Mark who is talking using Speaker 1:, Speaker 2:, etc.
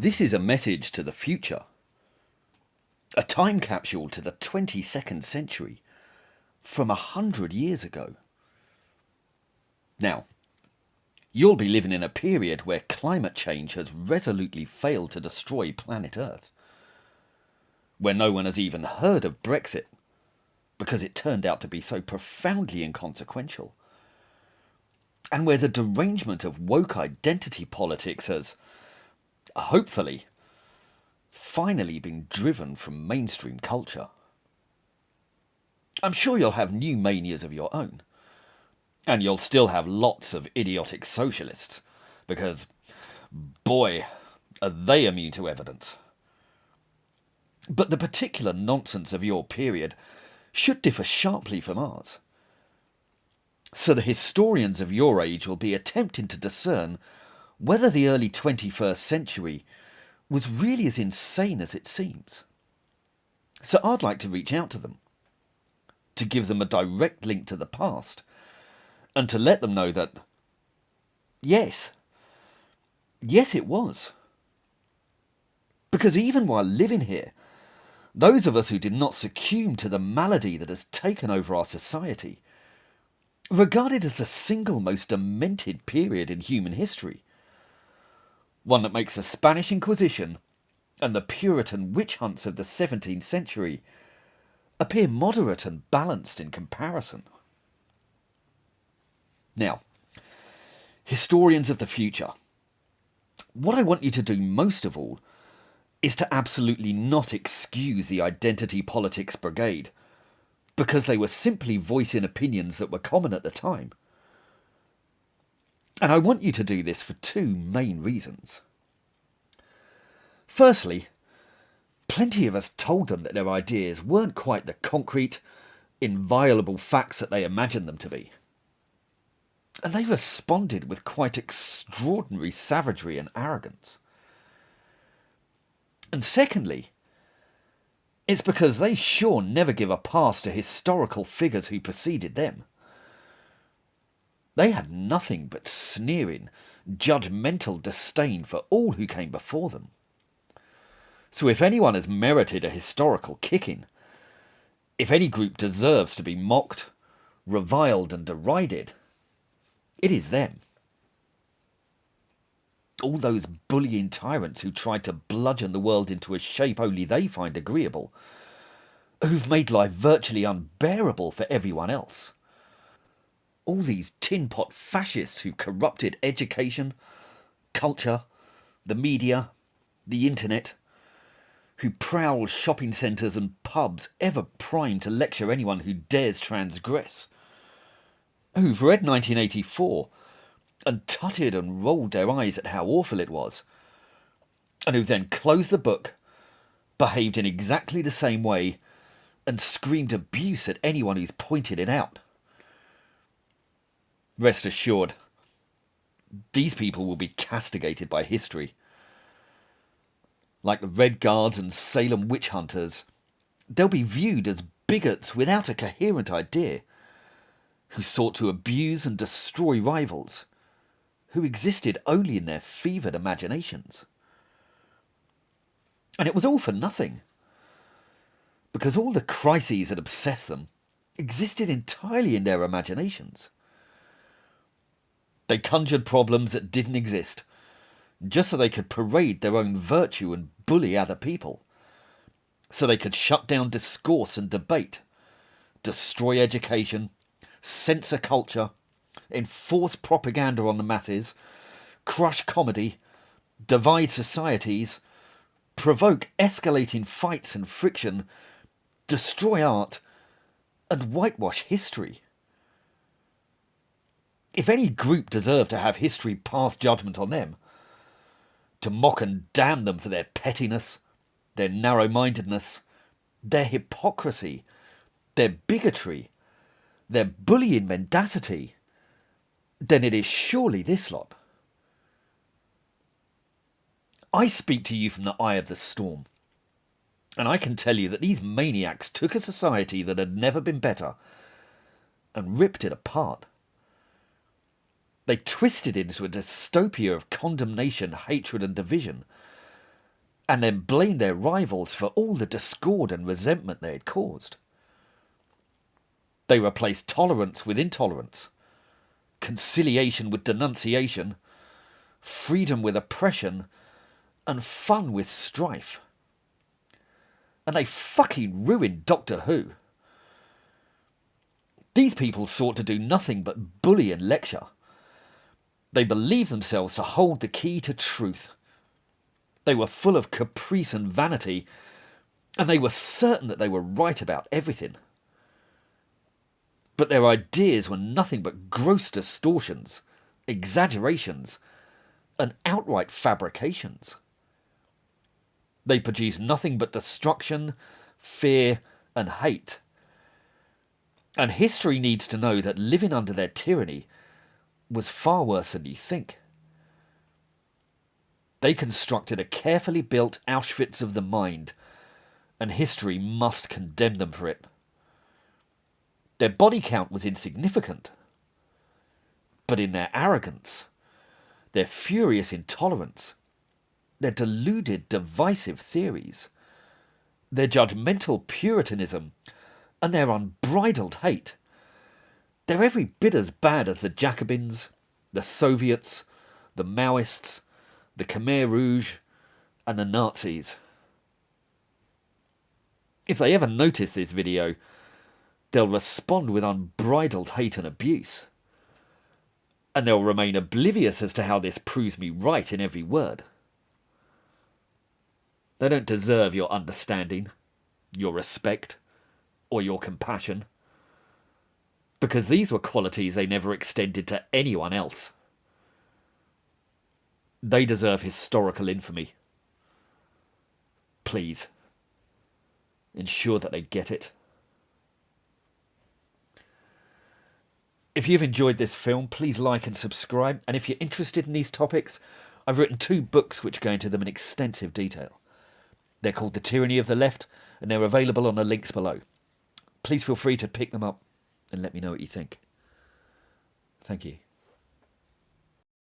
Speaker 1: This is a message to the future, a time capsule to the 22nd century from 100 years ago. Now, you'll be living in a period where climate change has resolutely failed to destroy planet Earth, where no one has even heard of Brexit because it turned out to be so profoundly inconsequential, and where the derangement of woke identity politics has, hopefully, finally been driven from mainstream culture. I'm sure you'll have new manias of your own, and you'll still have lots of idiotic socialists, because, boy, are they immune to evidence. But the particular nonsense of your period should differ sharply from ours. So the historians of your age will be attempting to discern whether the early 21st century was really as insane as it seems. So I'd like to reach out to them, to give them a direct link to the past, and to let them know that, yes it was. Because even while living here, those of us who did not succumb to the malady that has taken over our society, regarded as the single most demented period in human history, one that makes the Spanish Inquisition and the Puritan witch hunts of the 17th century appear moderate and balanced in comparison. Now, historians of the future, what I want you to do most of all is to absolutely not excuse the identity politics brigade, because they were simply voicing opinions that were common at the time. And I want you to do this for two main reasons. Firstly, plenty of us told them that their ideas weren't quite the concrete, inviolable facts that they imagined them to be. And they responded with quite extraordinary savagery and arrogance. And secondly, it's because they sure never give a pass to historical figures who preceded them. They had nothing but sneering, judgmental disdain for all who came before them. So if anyone has merited a historical kicking, if any group deserves to be mocked, reviled and derided, it is them. All those bullying tyrants who tried to bludgeon the world into a shape only they find agreeable, who've made life virtually unbearable for everyone else. All these tin-pot fascists who corrupted education, culture, the media, the internet, who prowl shopping centres and pubs ever primed to lecture anyone who dares transgress, who've read 1984 and tutted and rolled their eyes at how awful it was, and who then closed the book, behaved in exactly the same way, and screamed abuse at anyone who's pointed it out. Rest assured, these people will be castigated by history. Like the Red Guards and Salem witch hunters, they'll be viewed as bigots without a coherent idea, who sought to abuse and destroy rivals, who existed only in their fevered imaginations. And it was all for nothing, because all the crises that obsessed them existed entirely in their imaginations. They conjured problems that didn't exist, just so they could parade their own virtue and bully other people, so they could shut down discourse and debate, destroy education, censor culture, enforce propaganda on the masses, crush comedy, divide societies, provoke escalating fights and friction, destroy art, and whitewash history. If any group deserved to have history pass judgment on them, to mock and damn them for their pettiness, their narrow-mindedness, their hypocrisy, their bigotry, their bullying mendacity, then it is surely this lot. I speak to you from the eye of the storm, and I can tell you that these maniacs took a society that had never been better and ripped it apart. They twisted it into a dystopia of condemnation, hatred and division, and then blame their rivals for all the discord and resentment they had caused. They replaced tolerance with intolerance, conciliation with denunciation, freedom with oppression, and fun with strife. And they fucking ruined Doctor Who. These people sought to do nothing but bully and lecture. They believed themselves to hold the key to truth. They were full of caprice and vanity, and they were certain that they were right about everything. But their ideas were nothing but gross distortions, exaggerations, and outright fabrications. They produced nothing but destruction, fear, and hate. And history needs to know that living under their tyranny was far worse than you think. They constructed a carefully built Auschwitz of the mind, and history must condemn them for it. Their body count was insignificant, but in their arrogance, their furious intolerance, their deluded divisive theories, their judgmental puritanism, and their unbridled hate, they're every bit as bad as the Jacobins, the Soviets, the Maoists, the Khmer Rouge, and the Nazis. If they ever notice this video, they'll respond with unbridled hate and abuse. And they'll remain oblivious as to how this proves me right in every word. They don't deserve your understanding, your respect, or your compassion, because these were qualities they never extended to anyone else. They deserve historical infamy. Please, ensure that they get it. If you've enjoyed this film, please like and subscribe. And if you're interested in these topics, I've written 2 books which go into them in extensive detail. They're called The Tyranny of the Left, and they're available on the links below. Please feel free to pick them up and let me know what you think. Thank you.